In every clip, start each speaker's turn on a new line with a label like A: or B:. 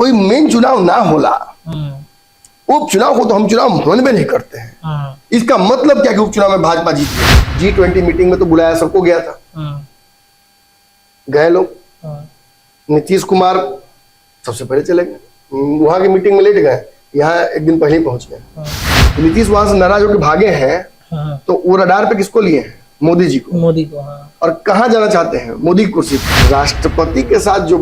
A: कोई मेन चुनाव ना होला, उपचुनाव को तो हम चुनाव होने में नहीं करते हैं। इसका मतलब क्या कि उपचुनाव में भाजपा जीत गई। G20 मीटिंग में तो बुलाया सबको गया था, गए लोग। नीतीश कुमार सबसे पहले चले गए, वहां की मीटिंग में लेट गए, यहाँ एक दिन पहले ही पहुंच गए। नीतीश वहां से नाराज होकर भागे हैं, तो वो रडार पे किसको लिए हैं? मोदी जी को।
B: मोदी को,
A: और कहाँ जाना चाहते हैं? मोदी की कुर्सी पर। राष्ट्रपति के साथ जो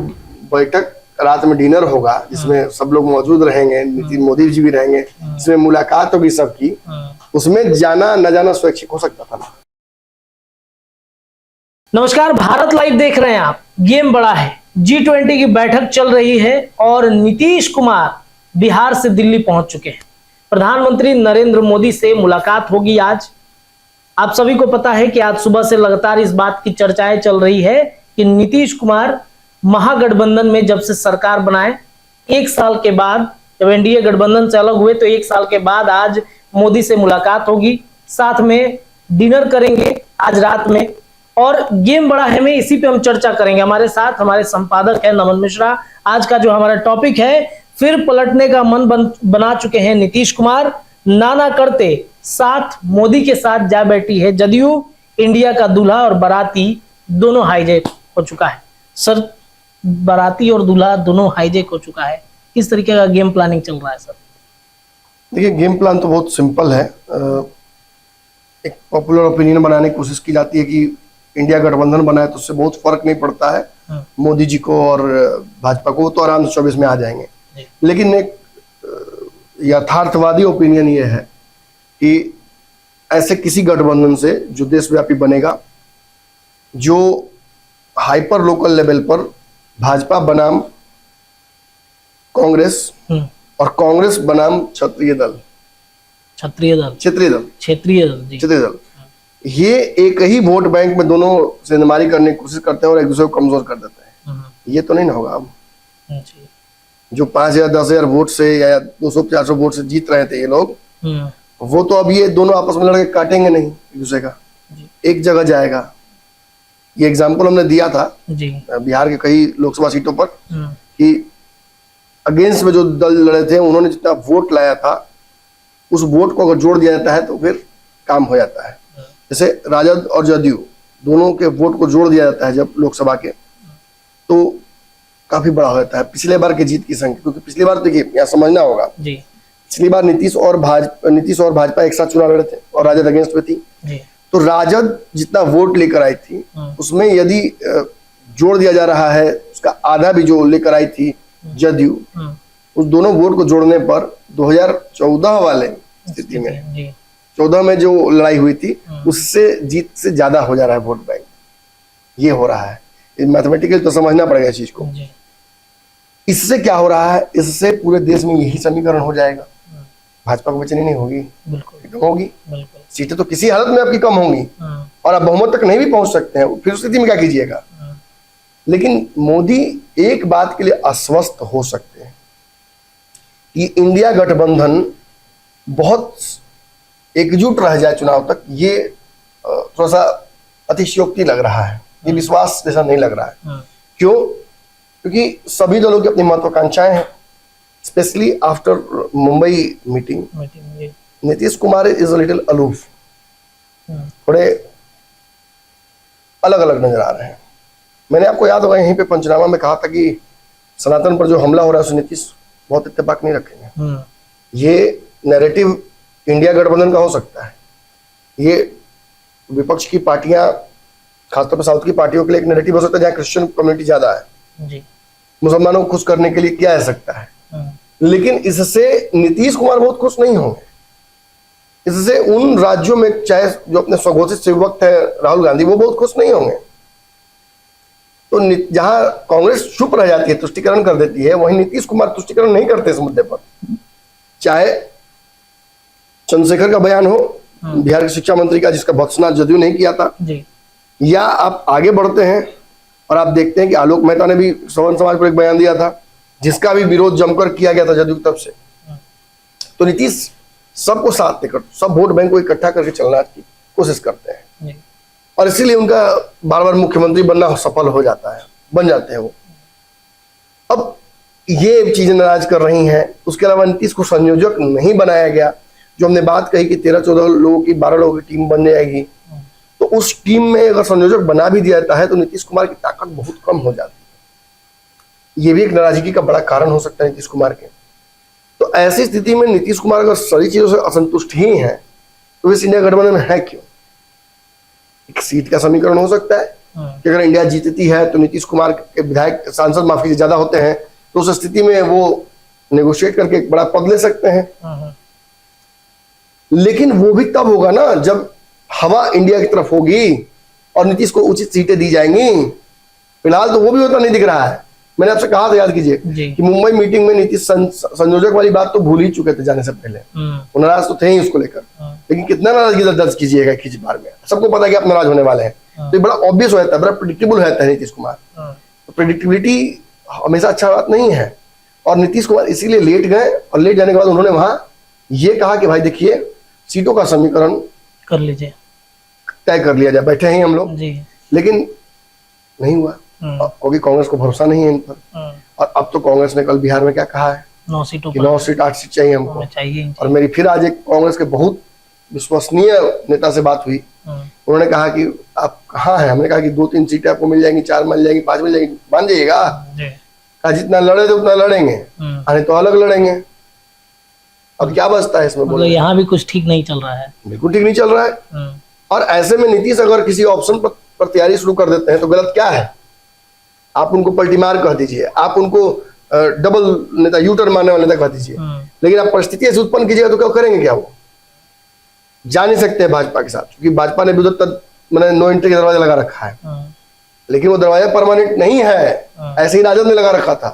A: बैठक रात में डिनर होगा, जिसमें सब लोग मौजूद रहेंगे, मोदी जी भी रहेंगे, जिसमें मुलाकात होगी सबकी, उसमें जाना न जाना स्वैच्छिक हो सकता था ना।
B: नमस्कार, भारत लाइव देख रहे हैं आप। गेम बड़ा है, G20 की बैठक चल रही है और नीतीश कुमार बिहार से दिल्ली पहुंच चुके हैं। प्रधानमंत्री नरेंद्र मोदी से मुलाकात होगी आज। आप सभी को पता है कि आज सुबह से लगातार इस बात की चर्चाएं चल रही है कि नीतीश कुमार महागठबंधन में जब से सरकार बनाए, एक साल के बाद, जब एनडीए गठबंधन से अलग हुए तो एक साल के बाद आज मोदी से मुलाकात होगी, साथ में डिनर करेंगे आज रात में। और गेम बड़ा है में इसी पे हम चर्चा करेंगे। हमारे साथ हमारे संपादक है नमन मिश्रा। आज का जो हमारा टॉपिक है, फिर पलटने का मन बना चुके हैं नीतीश कुमार। नाना करते साथ मोदी के साथ जा बैठी है जदयू। इंडिया का दूल्हा और बाराती दोनों हाईजैक हो चुका है। सर, बाराती और दूल्हा दोनों हाईजैक हो चुका है, किस तरीके का गेम प्लानिंग चल रहा है सर?
A: देखिए, गेम प्लान तो बहुत सिंपल है। एक पॉपुलर ओपिनियन बनाने की कोशिश की जाती है कि इंडिया गठबंधन बना है तो उससे बहुत फर्क नहीं पड़ता है मोदी जी को और भाजपा को, तो आराम से 24 में आ जाएंगे। लेकिन एक यथार्थवादी ओपिनियन ये है कि ऐसे किसी गठबंधन से जो देशव्यापी बनेगा, जो हाइपर लोकल लेवल पर भाजपा बनाम कांग्रेस और कांग्रेस बनाम क्षेत्रीय दल, ये एक ही वोट बैंक में दोनों सेंधमारी करने की कोशिश करते हैं और एक दूसरे को कमजोर कर देते हैं। ये तो नहीं ना होगा। अब जो 5,000 10,000 वोट से या 200-400 वोट से जीत रहे थे ये लोग, वो तो अब ये दोनों आपस में लड़के काटेंगे नहीं एक दूसरे का, एक जगह जाएगा। ये एग्जाम्पल हमने दिया था बिहार के कई लोकसभा सीटों पर कि अगेंस्ट में जो दल लड़े थे, उन्होंने जितना वोट लाया था उस वोट को अगर जोड़ दिया जाता है तो फिर काम हो जाता है। जैसे राजद और जदयू दोनों के वोट को जोड़ दिया जाता है जब लोकसभा के, तो काफी बड़ा हो जाता है पिछले बार की जीत की संख्या। क्योंकि पिछली बार देखिए, यहाँ समझना होगा, पिछली बार नीतीश और भाजपा एक साथ चुनाव लड़े थे और राजद अगेंस्ट में थी। तो राजद जितना वोट लेकर आई थी उसमें यदि जोड़ दिया जा रहा है उसका आधा भी जो लेकर आई थी जदयू, उस दोनों वोट को जोड़ने पर 2014 वाले स्थिति में 14 में जो लड़ाई हुई थी उससे जीत से ज्यादा हो जा रहा है वोट बैंक। ये हो रहा है मैथमेटिकल, तो समझना पड़ेगा इस चीज को। इससे क्या हो रहा है, इससे पूरे देश में यही समीकरण हो जाएगा, भाजपा को बेचैनी नहीं होगी, कम होगी, सीटें तो किसी हालत में आपकी कम होंगी और आप बहुमत तक नहीं भी पहुंच सकते हैं। फिर उस स्थिति में क्या कीजिएगा? लेकिन मोदी एक बात के लिए आश्वस्त हो सकते हैं कि इंडिया गठबंधन बहुत एकजुट रह जाए चुनाव तक। ये थोड़ा सा अतिशयोक्ति लग रहा है, ये विश्वास जैसा नहीं लग रहा है। क्यों? क्योंकि सभी दलों की अपनी महत्वाकांक्षाएं हैं, specially after Mumbai meeting. Nitish Kumar is a little aloof, थोड़े अलग अलग नजर आ रहे हैं। मैंने आपको याद होगा यहीं पे पंचनामा में कहा था कि सनातन पर जो हमला हो रहा है उसे नीतीश बहुत इत्तेफाक नहीं रखेंगे। ये नैरेटिव इंडिया गठबंधन का हो सकता है, ये विपक्ष की पार्टियां, खासतौर पर साउथ की पार्टियों के लिए एक नैरेटिव हो सकता है जहाँ क्रिश्चियन कम्युनिटी ज्यादा है, मुसलमानों को खुश करने के लिए किया जा सकता है। लेकिन इससे नीतीश कुमार बहुत खुश नहीं होंगे। इससे उन राज्यों में, चाहे जो अपने स्वघोषित सेवक है राहुल गांधी, वो बहुत खुश नहीं होंगे। तो जहां कांग्रेस चुप रह जाती है, तुष्टिकरण कर देती है, वहीं नीतीश कुमार तुष्टिकरण नहीं करते इस मुद्दे पर। चाहे चंद्रशेखर का बयान हो, बिहार के शिक्षा मंत्री का, जिसका भत्सना जदयू नहीं किया था, या आप आगे बढ़ते हैं और आप देखते हैं कि आलोक मेहता ने भी सवर्ण समाज पर एक बयान दिया था जिसका भी विरोध जमकर किया गया था जदयू की तरफ से। तो नीतीश सबको साथ लेकर, सब वोट बैंक को इकट्ठा करके चलना की कोशिश करते हैं और इसीलिए उनका बार बार मुख्यमंत्री बनना सफल हो जाता है, बन जाते हैं वो। अब ये चीजें नाराज कर रही हैं। उसके अलावा नीतीश को संयोजक नहीं बनाया गया। जो हमने बात कही कि 13-14 लोगों की 12 लोगों की टीम बन जाएगी, तो उस टीम में अगर संयोजक बना भी दिया जाता है तो नीतीश कुमार की ताकत बहुत कम हो जाती है। ये भी एक नाराजगी का बड़ा कारण हो सकता है नीतीश कुमार के। तो ऐसी स्थिति में नीतीश कुमार अगर सारी चीजों से असंतुष्ट ही हैं तो इस इंडिया गठबंधन में है क्यों? एक सीट का समीकरण हो सकता है कि अगर इंडिया जीतती है तो नीतीश कुमार के विधायक सांसद माफी ज्यादा होते हैं, तो उस स्थिति में वो नेगोशिएट करके एक बड़ा पद ले सकते हैं। लेकिन वो भी तब होगा ना जब हवा इंडिया की तरफ होगी और नीतीश को उचित सीटें दी जाएंगी। फिलहाल तो वो भी होता नहीं दिख रहा है। मैंने आपसे कहा था, याद कीजिए कि मुंबई मीटिंग में नीतीश संयोजक वाली बात तो भूल ही चुके थे जाने से पहले। वो नाराज तो थे ही उसको लेकर, लेकिन कितना नाराजगी दर्ज कीजिएगा खींच बार में। सबको पता है कि आप नाराज होने वाले हैं, तो ये बड़ा ऑब्वियस रहता है, बड़ा प्रिडिक्टेबल रहता है नीतीश कुमार। तो प्रिडिक्टेबिलिटी हमेशा अच्छा बात नहीं है। और नीतीश कुमार इसीलिए लेट गए, और लेट जाने के बाद उन्होंने वहां ये कहा कि भाई देखिए सीटों का समीकरण
B: कर लीजिए,
A: तय कर लिया जाए, बैठे हैं हम लोग। लेकिन नहीं हुआ क्योंकि कांग्रेस को भरोसा नहीं है इन पर। और अब तो कांग्रेस ने कल बिहार में क्या कहा है
B: 9 सीटों
A: कि 9 सीट 8 सीट चाहिए हमको
B: चाहिए।
A: और मेरी फिर आज एक कांग्रेस के बहुत विश्वसनीय नेता से बात हुई। उन्होंने कहा कि आप कहाँ हैं? हमने कहा कि 2-3 सीटें आपको मिल जाएंगी, 4 मिल जाएंगी, 5 मिल जाएंगी, मान जाइएगा। कहा जितना लड़े तो उतना लड़ेंगे, अरे तो अलग लड़ेंगे। अब क्या बचता है इसमें?
B: मतलब यहाँ भी कुछ ठीक नहीं चल रहा है,
A: बिल्कुल ठीक नहीं चल रहा है। और ऐसे में नीतीश अगर किसी ऑप्शन पर तैयारी शुरू कर देते हैं तो गलत क्या है? आप उनको पलटीमार कह दीजिए, आप उनको डबल नेता, यूटर्न मारने वाले नेता कह दीजिए, लेकिन आप परिस्थिति ऐसी उत्पन्न कीजिएगा तो क्या करेंगे? क्या वो जा नहीं सकते हैं भाजपा के साथ, क्योंकि भाजपा ने भी उधर तक मैंने नो एंट्री का दरवाजा लगा रखा है। लेकिन वो दरवाजा परमानेंट नहीं है, ऐसे ही राजद ने लगा रखा था।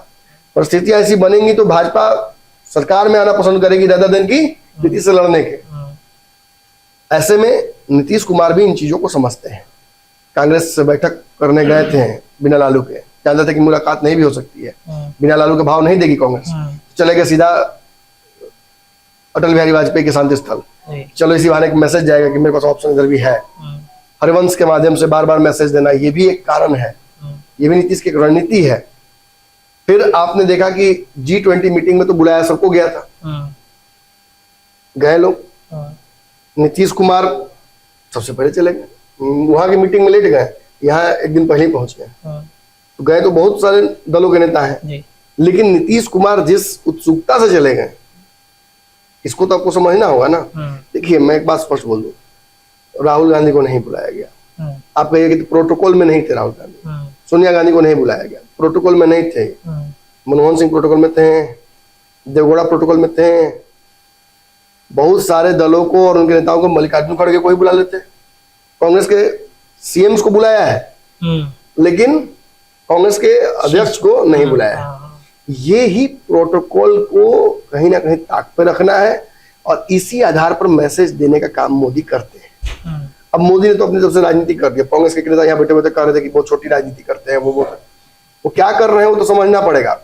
A: परिस्थितियां ऐसी बनेंगी तो भाजपा सरकार में आना पसंद करेगी ज्यादा दिन की नीतीश से लड़ने के। ऐसे में नीतीश कुमार भी इन चीजों को समझते हैं। कांग्रेस से बैठक करने गए थे बिना लालू के, जानते थे कि मुलाकात नहीं भी हो सकती है, बिना लालू के भाव नहीं देगी कांग्रेस, चले गए सीधा अटल बिहारी वाजपेयी के शांति स्थल। चलो इसी बहाने एक मैसेज जाएगा कि मेरे पास ऑप्शन इधर भी है। हरिवंश के माध्यम से बार बार मैसेज देना, ये भी एक कारण है, ये भी नीतीश की रणनीति है। फिर आपने देखा कि G20 मीटिंग में तो बुलाया सबको गया था, गए लोग। नीतीश कुमार सबसे पहले चले गए, वहां की मीटिंग में लेट गए, यहाँ एक दिन पहले पहुंच गए। तो गए तो बहुत सारे दलों के नेता हैं, लेकिन नीतीश कुमार जिस उत्सुकता से चले गए, इसको तो आपको समझना होगा ना। देखिए मैं एक बात स्पष्ट बोल दूं, राहुल गांधी को नहीं बुलाया गया। आप कहिए कि प्रोटोकॉल में नहीं थे राहुल गांधी, सोनिया गांधी को नहीं बुलाया गया, प्रोटोकॉल में नहीं थे। मनमोहन सिंह प्रोटोकॉल में थे, देवगौड़ा प्रोटोकॉल में थे। बहुत सारे दलों को और उनके नेताओं को मल्लिकार्जुन खड़गे को ही बुला लेते। कांग्रेस के सीएम्स को बुलाया है, लेकिन कांग्रेस के अध्यक्ष को नहीं बुलाया है। ये ही प्रोटोकॉल को कहीं ना कहीं ताक पे रखना है, और इसी आधार पर मैसेज देने का काम मोदी करते हैं। अब मोदी ने तो अपनी तरफ से राजनीति कर दिया। कांग्रेस के नेता यहाँ बैठे बैठे कह रहे थे कि बहुत छोटी राजनीति करते हैं, वो क्या कर रहे हैं वो तो समझना पड़ेगा।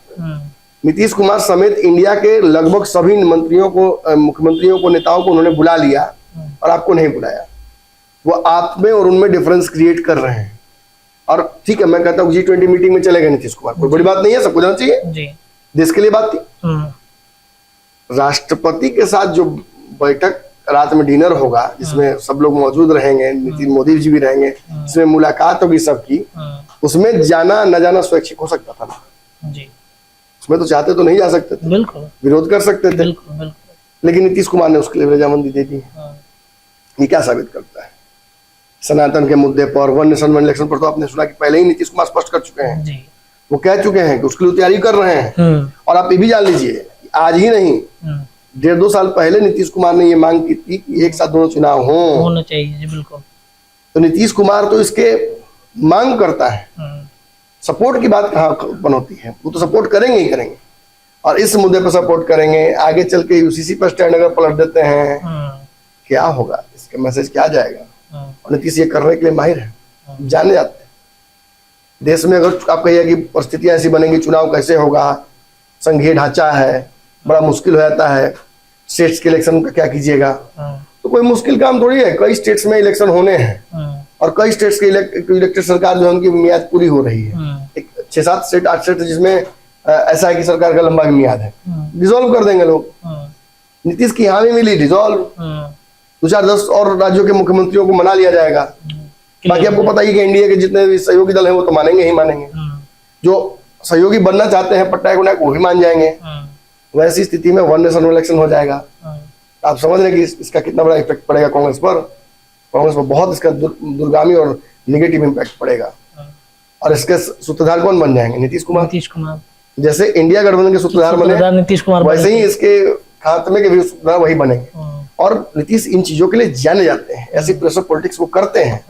A: नीतीश कुमार समेत इंडिया के लगभग सभी मंत्रियों को, मुख्यमंत्रियों को, नेताओं को उन्होंने बुला लिया और आपको नहीं बुलाया। वो आप में और उनमें डिफरेंस क्रिएट कर रहे हैं। और ठीक है, मैं कहता हूँ G20 मीटिंग में चले गए नीतीश कुमार, कोई बड़ी बात नहीं है, सबको जाना चाहिए, देश के लिए बात थी। राष्ट्रपति के साथ जो बैठक रात में डिनर होगा, जिसमें सब लोग मौजूद रहेंगे, नितिन मोदी जी भी रहेंगे, जिसमें मुलाकात होगी सबकी, उसमें जाना न जाना स्वैच्छिक हो सकता था ना जी। उसमें तो चाहते तो नहीं जा सकते थे, बिल्कुल विरोध कर सकते थे, बिल्कुल। लेकिन नीतीश कुमार ने उसके लिए रजामंदी दे दी है। ये क्या साबित करता है? सनातन के मुद्दे पर, वन नेशन वन इलेक्शन पर तो आपने सुना कि पहले ही नीतीश कुमार स्पष्ट कर चुके हैं जी। वो कह चुके हैं कि उसके लिए तैयारी कर रहे हैं। और आप ये भी जान लीजिए, आज ही नहीं 1.5-2 साल पहले नीतीश कुमार ने ये मांग की थी कि एक साथ दोनों चुनाव होना चाहिए जी, बिल्कुल। तो नीतीश कुमार तो इसके मांग करता है, सपोर्ट की बात कहाँ बनती है? वो तो सपोर्ट करेंगे ही करेंगे, और इस मुद्दे पर सपोर्ट करेंगे। आगे चल के यूसीसी पर स्टैंड अगर पलट देते हैं, क्या होगा? इसका मैसेज क्या जाएगा? और नीतीश ये करने के लिए माहिर है, जाने जाते हैं। देश में अगर आप कहिए कि परिस्थितियां ऐसी बनेंगी, चुनाव कैसे होगा, संघीय ढांचा है, बड़ा मुश्किल हो जाता है, स्टेट्स के इलेक्शन का क्या कीजिएगा? तो कोई मुश्किल काम थोड़ी है। कई स्टेट्स में इलेक्शन होने हैं, और कई स्टेट्स के इलेक्टेड सरकार जो है उनकी मियाद पूरी हो रही है। एक 6-7 स्टेट 8 स्टेट जिसमें ऐसा है कि सरकार का लंबा मियाद है, डिसॉल्व कर देंगे लोग। नीतीश की हामी मिली, डिसॉल्व। 2-4-10 और राज्यों के मुख्यमंत्रियों को मना लिया जाएगा। बाकी आपको पता ही कि एनडीए के जितने भी सहयोगी दल हैं वो तो मानेंगे ही मानेंगे, जो सहयोगी बनना चाहते हैं पट्टायक उन्नायक वो भी मान जाएंगे। वैसी स्थिति में वन नेशन इलेक्शन हो जाएगा। आप समझ रहे हैं कि इसका कितना बड़ा इफेक्ट पड़ेगा कांग्रेस पर। कांग्रेस पर बहुत इसका दूरगामी और नेगेटिव इम्पैक्ट पड़ेगा। और इसके सूत्रधार कौन बन जाएंगे? नीतीश कुमार। जैसे इंडिया गठबंधन के सूत्रधार बने नीतीश कुमार, वैसे ही इसके खात्मे के भी सूत्रधार वही बनेंगे। और नीतीश इन चीजों के लिए जाने जाते हैं, ऐसी प्रेशर पॉलिटिक्स वो करते हैं,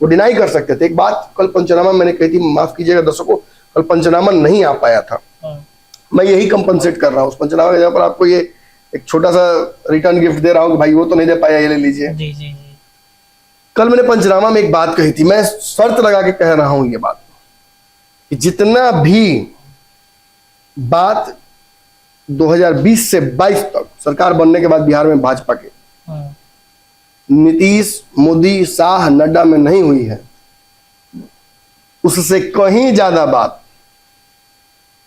A: वो डिनाई कर सकते थे। एक बात कल पंचनामा मैंने कही थी, माफ कीजिएगा दर्शकों, कल पंचनामा नहीं आ पाया था, मैं यही कंपनसेट कर रहा हूँ। उस पंचनामा के जगह पर आपको ये एक छोटा सा रिटर्न गिफ्ट दे रहा हूँ कि भाई वो तो नहीं दे पाया, ये ले लीजिए।
B: जी जी जी।
A: कल मैंने पंचनामा में एक बात कही थी, मैं शर्त लगा के कह रहा हूं ये बात कि जितना भी बात 2020 से 22 तक सरकार बनने के बाद बिहार में भाजपा के नीतीश, मोदी, शाह, नड्डा में नहीं हुई है, उससे कहीं ज्यादा बात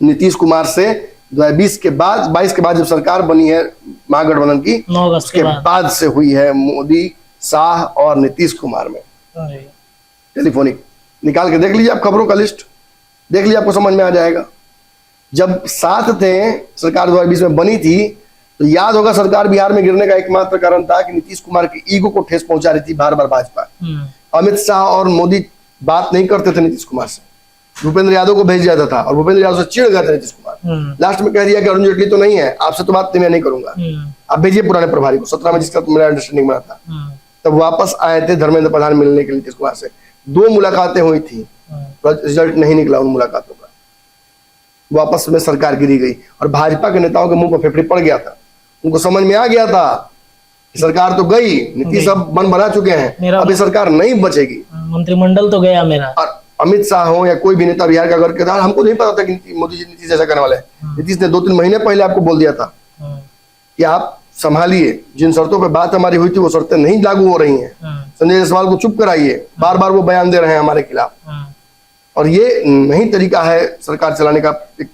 A: नीतीश कुमार से 2020 के बाद 22 के बाद जब सरकार बनी है महागठबंधन की,
B: 9 अगस्त
A: के बाद से हुई है मोदी, शाह और नीतीश कुमार में। टेलीफोनिक निकाल के देख लीजिए आप, खबरों का लिस्ट देख लीजिए, आपको समझ में आ जाएगा। जब साथ थे, सरकार 2020 में बनी थी, तो याद होगा सरकार बिहार में गिरने का एकमात्र कारण था कि नीतीश कुमार की ईगो को ठेस पहुंचा रही थी बार बार भाजपा। अमित शाह और मोदी बात नहीं करते थे नीतीश कुमार से, भूपेंद्र यादव को भेज जाता था और भूपेंद्र यादव से चिढ़ गए थे नीतीश कुमार। लास्ट में कह दिया कि अरुण जेटली तो नहीं है, आपसे तो बात मैं नहीं करूंगा, आप भेजिए पुराने प्रभारी को। 17 में जिसका मेरा अंडरस्टैंडिंग बना था, तब वापस आए थे धर्मेंद्र प्रधान मिलने के लिए नीतीश कुमार से। 2 मुलाकातें हुई थी, रिजल्ट नहीं निकला उन मुलाकातों का, वापस में सरकार गिरी गई और भाजपा के नेताओं के मुंह पर फेफड़े पड़ गया था। उनको समझ में आ गया था कि सरकार तो गई, नीतीश अब मन बना चुके हैं, अब ये सरकार नहीं बचेगी,
B: मंत्रिमंडल तो गया मेरा।
A: और अमित शाह हो या कोई भी नेता बिहार का अगर कहता, हमको नहीं पता था कि मोदी जी नीतीश ऐसा करने वाले हैं। नीतीश ने 2-3 महीने पहले आपको बोल दिया था कि आप संभालिए, जिन शर्तों पे बात हमारी हुई थी वो शर्तें नहीं लागू हो रही हैं, संजय जायसवाल को चुप कराइए, बार बार वो बयान दे रहे हैं हमारे खिलाफ। और ये नहीं तरीका है सरकार चलाने का, एक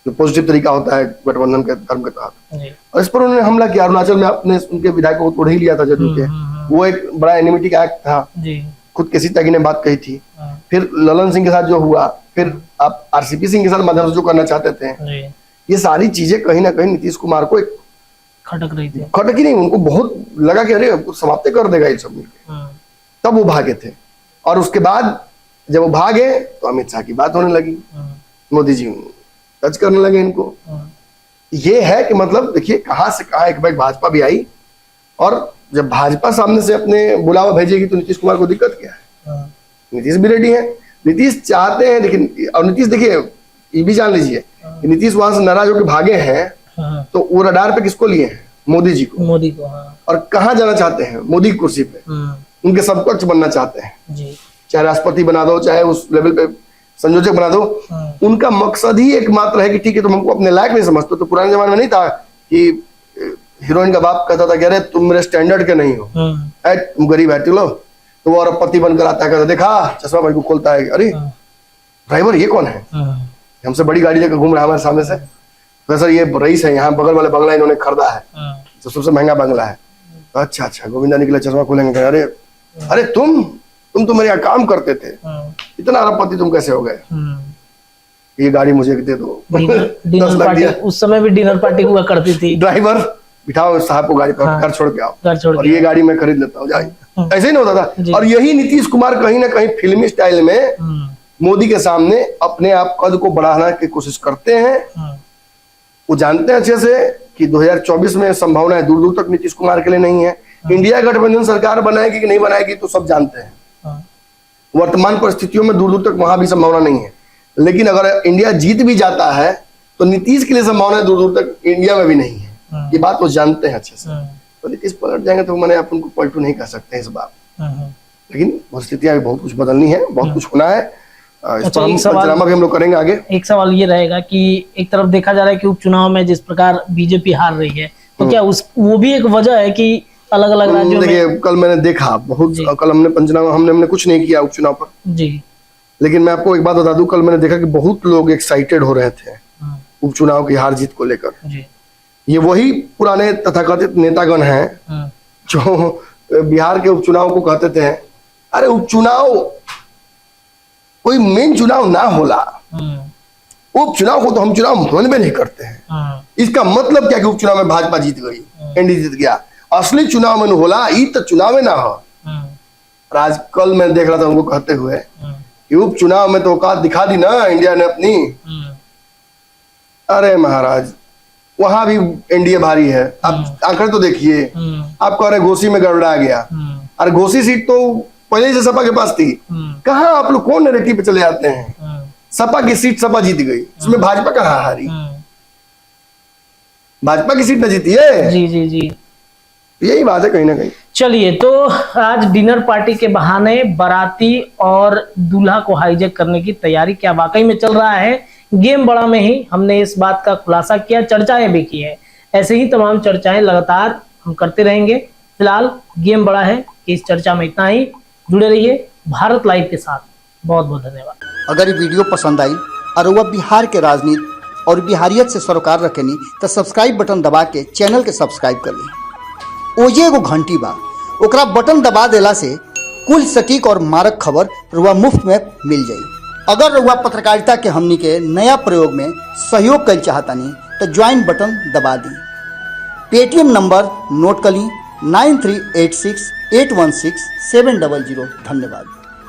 A: जो पॉजिटिव तरीका होता है गठबंधन के धर्म के तहत। और इस पर उन्होंने हमला किया। अरुणाचल में आपने उनके विधायकों को तोड़ ही लिया था जदयू के, वो एक बड़ा एनिमिटी का एक्ट था, खुद केसी त्यागी ने बात कही थी। फिर ललन सिंह के साथ जो हुआ, फिर आप आरसीपी सिंह के साथ माध्यम से जो करना चाहते थे, ये सारी चीजें कहीं ना कहीं नीतीश कुमार को एक
B: खटक रही थी।
A: खटकी नहीं, उनको बहुत लगा कि अरे समाप्त कर देगा ये सब मिलकर, तब वो भागे थे। और उसके बाद जब वो भागे तो अमित शाह की बात होने लगी, मोदी जी टच करने लगे इनको। ये है कि मतलब देखिए कहां से कहां एक बार भाजपा भी आई, और जब भाजपा सामने से अपने बुलावा भेजेगी तो नीतीश कुमार को दिक्कत क्या है? नीतीश भी रेडी है, नीतीश चाहते हैं। लेकिन और नीतीश देखिए ये भी जान लीजिए, नीतीश वहां से नाराज होकर भागे हैं तो वो रडार पे किसको लिए हैं? मोदी जी को।
B: मोदी को,
A: और कहाँ जाना चाहते हैं? मोदी की कुर्सी पे, उनके समकक्ष बनना चाहते हैं
B: जी। चाहे
A: चाहे राष्ट्रपति बना दो, चाहे उस लेवल पे संयोजक बना दो। उनका मकसद ही एकमात्र है कि ठीक है तुम हमको अपने लायक नहीं समझते। तो पुराने जमाने में नहीं था कि हीरोइन का बाप कहता था कि अरे तुम मेरे स्टैंडर्ड के नहीं हो, तुम गरीब है, लो। तो वो अरबपति बनकर आता है, कहता देखा चश्मा भाई को खोलता है, अरे ड्राइवर ये कौन है, हमसे बड़ी गाड़ी लेकर घूम रहा है हमारे सामने से। तो सर ये रईस है, यहाँ बगल वाले बंगला इन्होंने खरीदा है, तो सबसे महंगा बंगला है। तो अच्छा अच्छा, गोविंदा निकला, चश्मा खोलेंगे, अरे अरे तुम तो मेरे यहाँ काम करते थे, इतना अरबपति तुम कैसे हो गए? ये गाड़ी मुझे दे दो।
B: डिनर पार्टी, उस समय भी डिनर पार्टी हुआ करती थी।
A: ड्राइवर बिठाओ साहब को गाड़ी पर, घर छोड़ के आओ, और ये गाड़ी मैं खरीद लेता हूँ, जाइए। ऐसे ही नहीं होता था। और यही नीतीश कुमार कहीं ना कहीं फिल्मी स्टाइल में मोदी के सामने अपने आप कद को बढ़ाने की कोशिश करते हैं। वो जानते हैं अच्छे से कि 2024 में संभावनाएं दूर दूर तक नीतीश कुमार के लिए नहीं है। इंडिया गठबंधन सरकार बनाएगी कि नहीं बनाएगी तो सब जानते हैं। वर्तमान परिस्थितियों में दूर दूर तक वहां भी संभावना नहीं है। लेकिन अगर इंडिया जीत भी जाता है तो नीतीश के लिए संभावना दूर दूर तक इंडिया में भी नहीं है। ये बात वो जानते हैं अच्छे से। तो नीतीश पलट जाएंगे तो मैंने अपन को पलटू नहीं कर सकते इस बात। लेकिन परिस्थितियां भी बहुत कुछ बदलनी है, बहुत कुछ होना है। इस पर हम पंचनामा भी हम लोग करेंगे आगे।
B: एक सवाल ये रहेगा कि एक तरफ देखा जा रहा है कि उपचुनाव में जिस प्रकार बीजेपी हार रही है, तो क्या वो भी एक वजह है कि अलग अलग राज्यों में?
A: देखिए कल मैंने देखा बहुत, कल हमने पंचनामा हमने कुछ नहीं किया उपचुनाव पर
B: जी,
A: लेकिन मैं आपको एक बात बता दूं, कल मैंने देखा कि बहुत लोग एक्साइटेड हो रहे थे उपचुनाव की हार जीत को लेकर। ये वही पुराने तथाकथित नेतागण हैं जो बिहार के उपचुनाव को कहते थे अरे उपचुनाव कोई मेन चुनाव ना होला, उपचुनाव को तो हम चुनाव मानवे नहीं करते हैं। इसका मतलब क्या कि उपचुनाव में भाजपा जीत गई, एनडीए जीत गया, असली चुनाव में होला ई तो चुनाव ना हो। और आज कल मैं देख रहा था उनको कहते हुए कि उपचुनाव में तो औकात दिखा दी ना इंडिया ने अपनी। अरे महाराज वहां भी एनडीए भारी है, आप आंकड़े तो देखिए। आप कह रहे घोसी में गड़बड़ा गया, अरे घोसी सीट तो पहले से सपा के पास थी। कहाँ आप लोग कौन नैरेटिव पे चले जाते हैं? सपा की सीट सपा जीत गई, उसमें भाजपा कहाँ हारी? भाजपा की सीट न जीती है।
B: जी जी जी,
A: यही बात है कहीं ना कहीं।
B: चलिए, तो आज डिनर पार्टी के बहाने बाराती और दूल्हा को हाईजैक करने की तैयारी क्या वाकई में चल रहा है? गेम बड़ा में ही हमने इस बात का खुलासा किया, चर्चाएं भी की है। ऐसे ही तमाम चर्चाएं लगातार हम करते रहेंगे। फिलहाल गेम बड़ा है कि इस चर्चा में इतना ही। जुड़े रहिए भारत लाइव के साथ। बहुत बहुत धन्यवाद।
C: अगर ये वीडियो पसंद आई और वह बिहार के राजनीति और बिहारियत से सरोकार रखेनी तो सब्सक्राइब बटन दबा के चैनल के सब्सक्राइब कर ली। ओजे एगो घंटी बा, ओकरा बटन दबा देला से कुल सटीक और मारक खबर रुआ मुफ्त में मिल जाई। अगर रुआ पत्रकारिता के हमनी के नया प्रयोग में सहयोग कर चाहतानी तो ज्वाइन बटन दबा दी। पेटीएम नंबर नोट कर ली 9386816700। धन्यवाद।